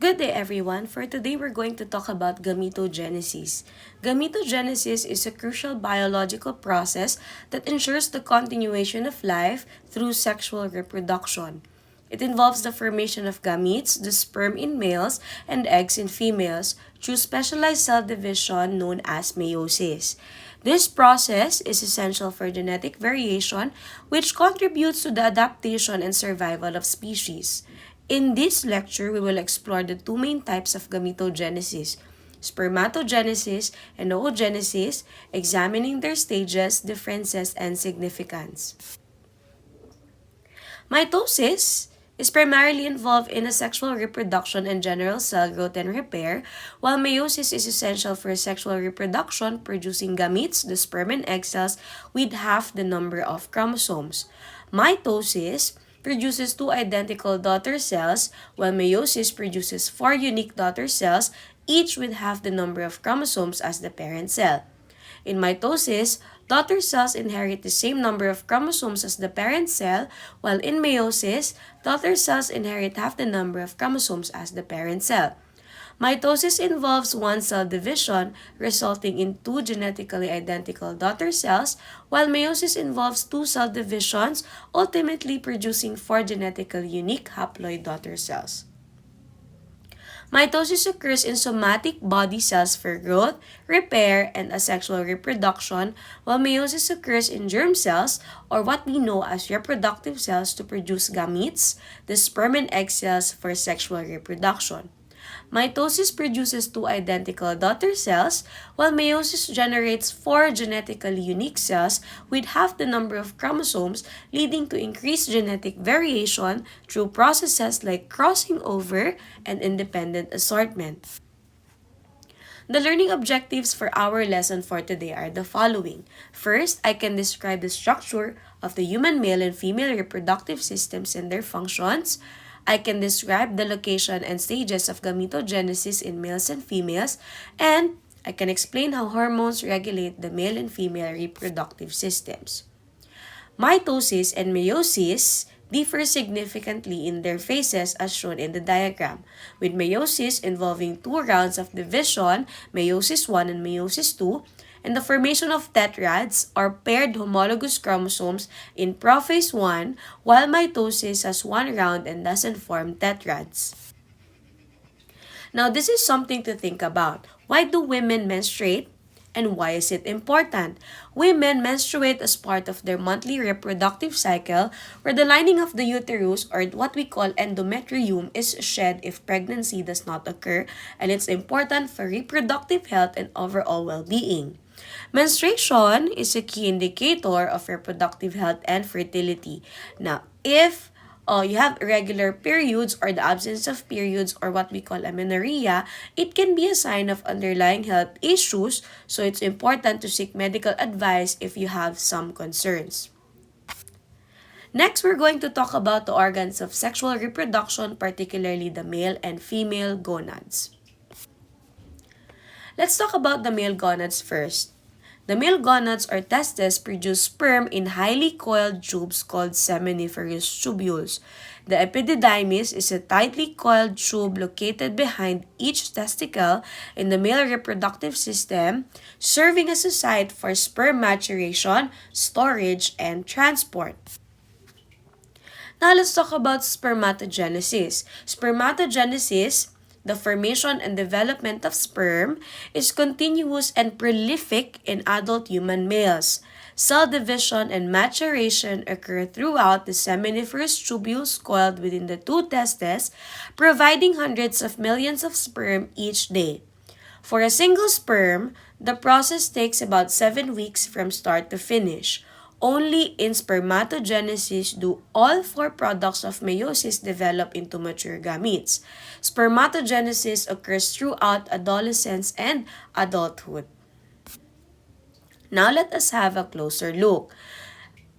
Good day everyone. For today we're going to talk about gametogenesis. Gametogenesis is a crucial biological process that ensures the continuation of life through sexual reproduction. It involves the formation of gametes, the sperm in males and eggs in females, through specialized cell division known as meiosis. This process is essential for genetic variation, which contributes to the adaptation and survival of species. In this lecture, we will explore the two main types of gametogenesis, spermatogenesis and oogenesis, examining their stages, differences, and significance. Mitosis is primarily involved in asexual reproduction and general cell growth and repair, while meiosis is essential for sexual reproduction, producing gametes, the sperm and egg cells, with half the number of chromosomes. Mitosis produces two identical daughter cells, while meiosis produces four unique daughter cells, each with half the number of chromosomes as the parent cell. In mitosis, daughter cells inherit the same number of chromosomes as the parent cell, while in meiosis, daughter cells inherit half the number of chromosomes as the parent cell. Mitosis involves one cell division, resulting in two genetically identical daughter cells, while meiosis involves two cell divisions, ultimately producing four genetically unique haploid daughter cells. Mitosis occurs in somatic body cells for growth, repair, and asexual reproduction, while meiosis occurs in germ cells, or what we know as reproductive cells, to produce gametes, the sperm and egg cells for sexual reproduction. Mitosis produces two identical daughter cells, while meiosis generates four genetically unique cells with half the number of chromosomes, leading to increased genetic variation through processes like crossing over and independent assortment. The learning objectives for our lesson for today are the following. First, I can describe the structure of the human male and female reproductive systems and their functions. I can describe the location and stages of gametogenesis in males and females, and I can explain how hormones regulate the male and female reproductive systems. Mitosis and meiosis differ significantly in their phases as shown in the diagram, with meiosis involving two rounds of division, meiosis 1 and meiosis 2, and the formation of tetrads or paired homologous chromosomes in prophase 1, while mitosis has one round and doesn't form tetrads. Now, this is something to think about. Why do women menstruate? And why is it important? Women menstruate as part of their monthly reproductive cycle, where the lining of the uterus, or what we call endometrium, is shed if pregnancy does not occur, and it's important for reproductive health and overall well-being. Menstruation is a key indicator of reproductive health and fertility. Now, if you have irregular periods or the absence of periods, or what we call amenorrhea, it can be a sign of underlying health issues, so it's important to seek medical advice if you have some concerns. Next, we're going to talk about the organs of sexual reproduction, particularly the male and female gonads. Let's talk about the male gonads first. The male gonads or testes produce sperm in highly coiled tubes called seminiferous tubules. The epididymis is a tightly coiled tube located behind each testicle in the male reproductive system, serving as a site for sperm maturation, storage, and transport. Now let's talk about spermatogenesis. Spermatogenesis, the formation and development of sperm, is continuous and prolific in adult human males. Cell division and maturation occur throughout the seminiferous tubules coiled within the two testes, providing hundreds of millions of sperm each day. For a single sperm, the process takes about 7 weeks from start to finish. Only in spermatogenesis do all four products of meiosis develop into mature gametes. Spermatogenesis occurs throughout adolescence and adulthood. Now let us have a closer look.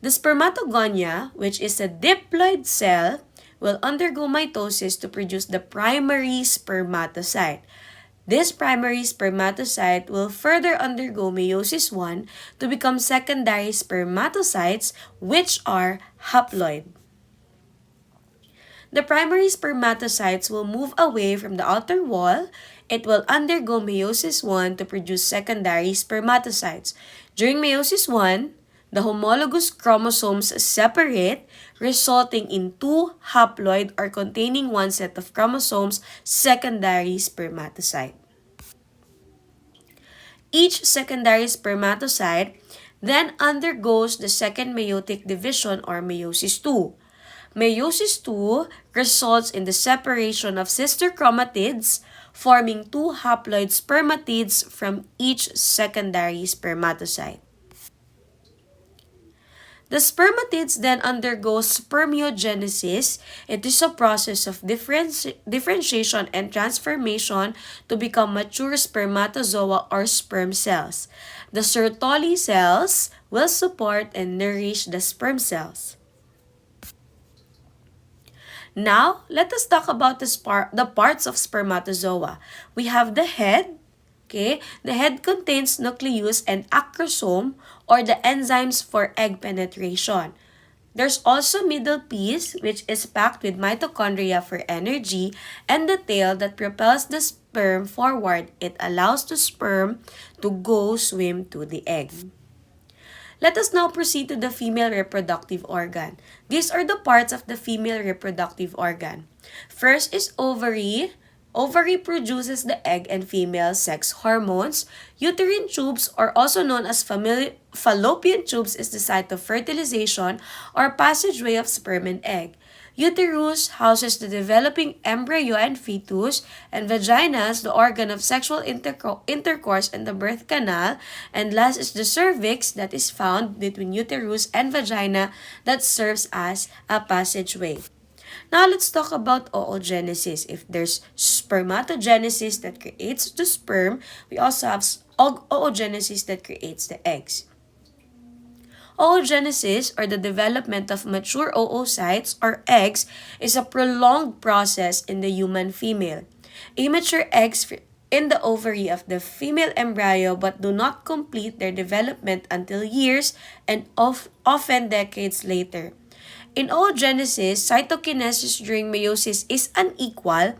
The spermatogonia, which is a diploid cell, will undergo mitosis to produce the primary spermatocyte. This primary spermatocyte will further undergo meiosis 1 to become secondary spermatocytes, which are haploid. The primary spermatocytes will move away from the outer wall. It will undergo meiosis 1 to produce secondary spermatocytes. During meiosis 1, the homologous chromosomes separate, resulting in two haploid or containing one set of chromosomes secondary spermatocyte. Each secondary spermatocyte then undergoes the second meiotic division or meiosis 2. Meiosis 2 results in the separation of sister chromatids, forming two haploid spermatids from each secondary spermatocyte. The spermatids then undergo spermiogenesis. It is a process of differentiation and transformation to become mature spermatozoa or sperm cells. The Sertoli cells will support and nourish the sperm cells. Now, let us talk about the parts of spermatozoa. We have the head. Okay, the head contains nucleus and acrosome or the enzymes for egg penetration. There's also middle piece which is packed with mitochondria for energy and the tail that propels the sperm forward. It allows the sperm to go swim to the egg. Let us now proceed to the female reproductive organ. These are the parts of the female reproductive organ. First is ovary. Ovary produces the egg and female sex hormones. Uterine tubes, or also known as fallopian tubes, is the site of fertilization or passageway of sperm and egg. Uterus houses the developing embryo and fetus, and vaginas, the organ of sexual intercourse and the birth canal, and last is the cervix that is found between uterus and vagina that serves as a passageway. Now let's talk about oogenesis. If there's spermatogenesis that creates the sperm, we also have oogenesis that creates the eggs. Oogenesis, or the development of mature oocytes or eggs, is a prolonged process in the human female. Immature eggs in the ovary of the female embryo but do not complete their development until years and often decades later. In oogenesis, cytokinesis during meiosis is unequal,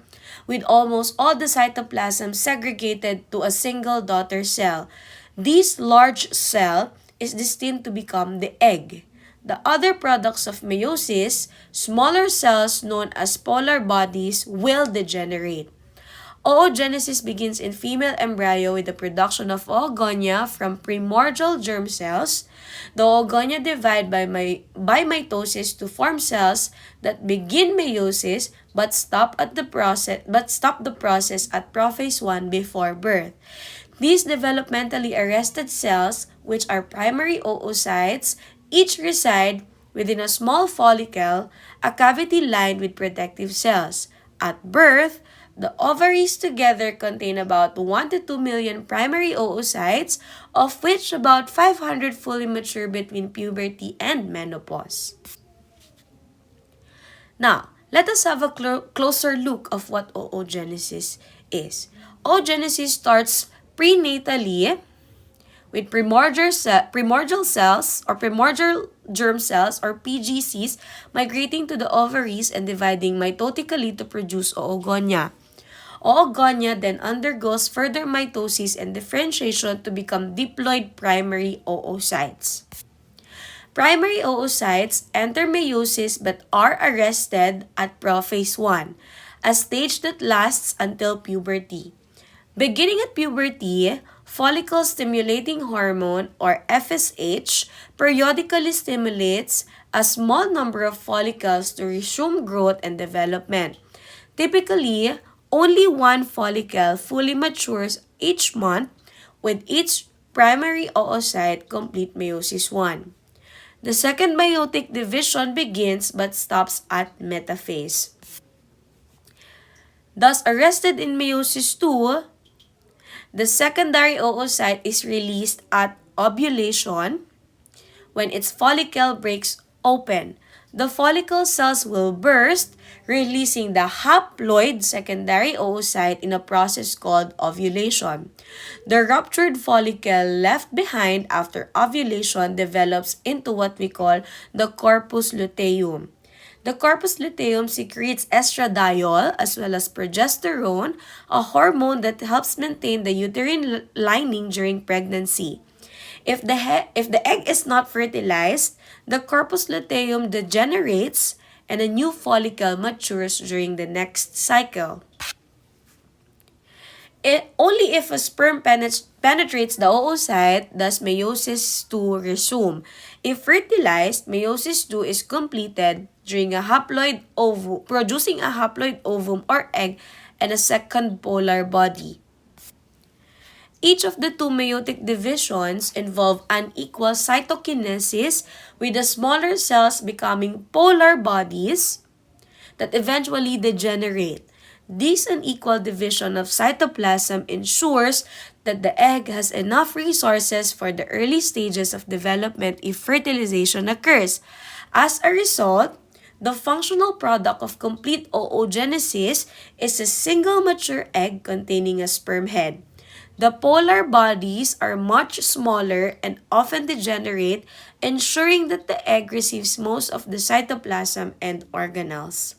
with almost all the cytoplasm segregated to a single daughter cell. This large cell is destined to become the egg. The other products of meiosis, smaller cells known as polar bodies, will degenerate. Oogenesis begins in female embryo with the production of oogonia from primordial germ cells. The oogonia divide by mitosis to form cells that begin meiosis but stop the process at prophase 1 before birth. These developmentally arrested cells, which are primary oocytes, each reside within a small follicle, a cavity lined with protective cells. At birth, the ovaries together contain about 1 to 2 million primary oocytes, of which about 500 fully mature between puberty and menopause. Now, let us have a closer look of what oogenesis is. Oogenesis starts prenatally with primordial cells or primordial germ cells or PGCs migrating to the ovaries and dividing mitotically to produce oogonia. Oogonia then undergoes further mitosis and differentiation to become diploid primary oocytes. Primary oocytes enter meiosis but are arrested at prophase 1, a stage that lasts until puberty. Beginning at puberty, follicle-stimulating hormone or FSH periodically stimulates a small number of follicles to resume growth and development. Typically, only one follicle fully matures each month, with each primary oocyte complete meiosis 1. The second meiotic division begins but stops at metaphase. Thus, arrested in meiosis 2, the secondary oocyte is released at ovulation when its follicle breaks open. The follicle cells will burst, releasing the haploid secondary oocyte in a process called ovulation. The ruptured follicle left behind after ovulation develops into what we call the corpus luteum. The corpus luteum secretes estradiol as well as progesterone, a hormone that helps maintain the uterine lining during pregnancy. If the egg is not fertilized, the corpus luteum degenerates and a new follicle matures during the next cycle. Only if a sperm penetrates the oocyte does meiosis II resume. If fertilized, meiosis II is completed during a haploid ovum, producing a haploid ovum or egg and a second polar body. Each of the two meiotic divisions involve unequal cytokinesis, with the smaller cells becoming polar bodies that eventually degenerate. This unequal division of cytoplasm ensures that the egg has enough resources for the early stages of development if fertilization occurs. As a result, the functional product of complete oogenesis is a single mature egg containing a sperm head. The polar bodies are much smaller and often degenerate, ensuring that the egg receives most of the cytoplasm and organelles.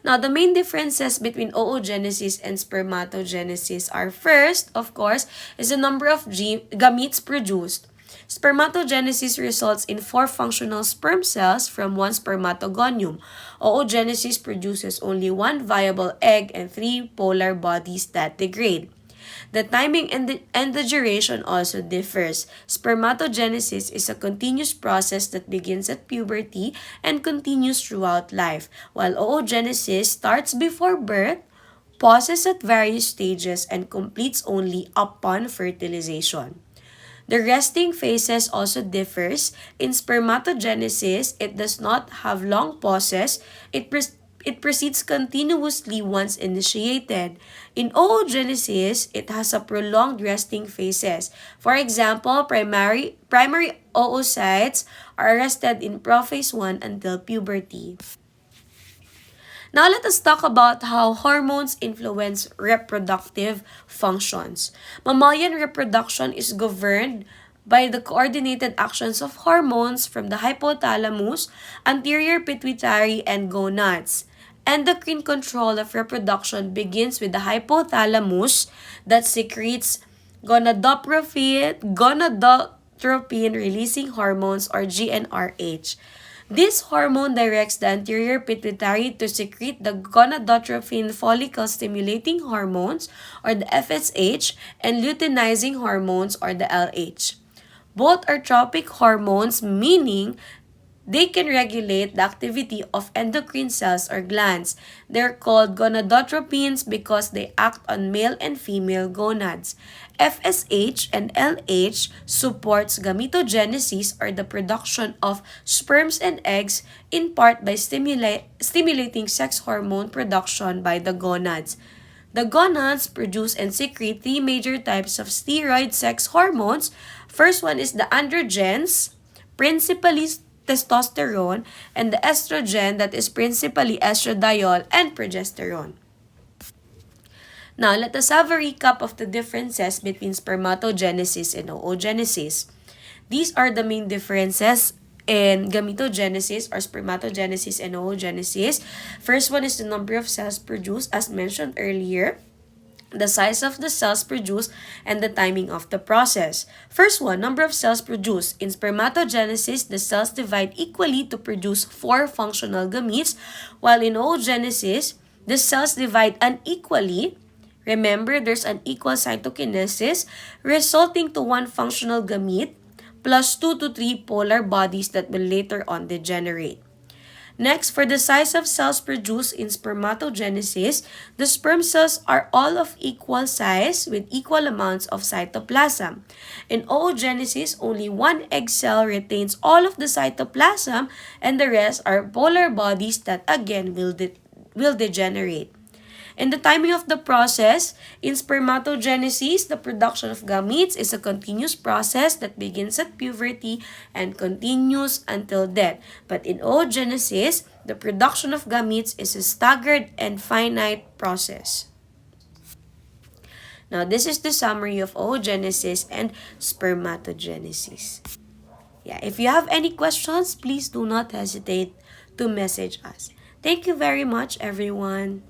Now, the main differences between oogenesis and spermatogenesis are first, of course, is the number of gametes produced. Spermatogenesis results in 4 functional sperm cells from 1 spermatogonium. Oogenesis produces only 1 viable egg and 3 polar bodies that degrade. The timing and the duration also differs. Spermatogenesis is a continuous process that begins at puberty and continues throughout life, while oogenesis starts before birth, pauses at various stages, and completes only upon fertilization. The resting phases also differs. In spermatogenesis, it does not have long pauses. It proceeds continuously once initiated. In oogenesis, it has a prolonged resting phases. For example, primary oocytes are arrested in prophase 1 until puberty. Now let us talk about how hormones influence reproductive functions. Mammalian reproduction is governed by the coordinated actions of hormones from the hypothalamus, anterior pituitary, and gonads. Endocrine control of reproduction begins with the hypothalamus that secretes gonadotropin-releasing hormones or GnRH. This hormone directs the anterior pituitary to secrete the gonadotropin follicle-stimulating hormones or the FSH and luteinizing hormones or the LH. Both are tropic hormones, meaning they can regulate the activity of endocrine cells or glands. They're called gonadotropins because they act on male and female gonads. FSH and LH supports gametogenesis or the production of sperms and eggs in part by stimulating sex hormone production by the gonads. The gonads produce and secrete 3 major types of steroid sex hormones. First one is the androgens, principally testosterone, and the estrogen that is principally estradiol and progesterone. Now, let us have a recap of the differences between spermatogenesis and oogenesis. These are the main differences in gametogenesis or spermatogenesis and oogenesis. First one is the number of cells produced, as mentioned earlier, the size of the cells produced, and the timing of the process. First one, number of cells produced. In spermatogenesis, the cells divide equally to produce 4 functional gametes, while in oogenesis, the cells divide unequally. Remember, there's unequal cytokinesis, resulting to 1 functional gamete plus 2 to 3 polar bodies that will later on degenerate. Next, for the size of cells produced in spermatogenesis, the sperm cells are all of equal size with equal amounts of cytoplasm. In oogenesis, only 1 egg cell retains all of the cytoplasm and the rest are polar bodies that again will degenerate. In the timing of the process, in spermatogenesis, the production of gametes is a continuous process that begins at puberty and continues until death. But in oogenesis, the production of gametes is a staggered and finite process. Now, this is the summary of oogenesis and spermatogenesis. Yeah, if you have any questions, please do not hesitate to message us. Thank you very much, everyone.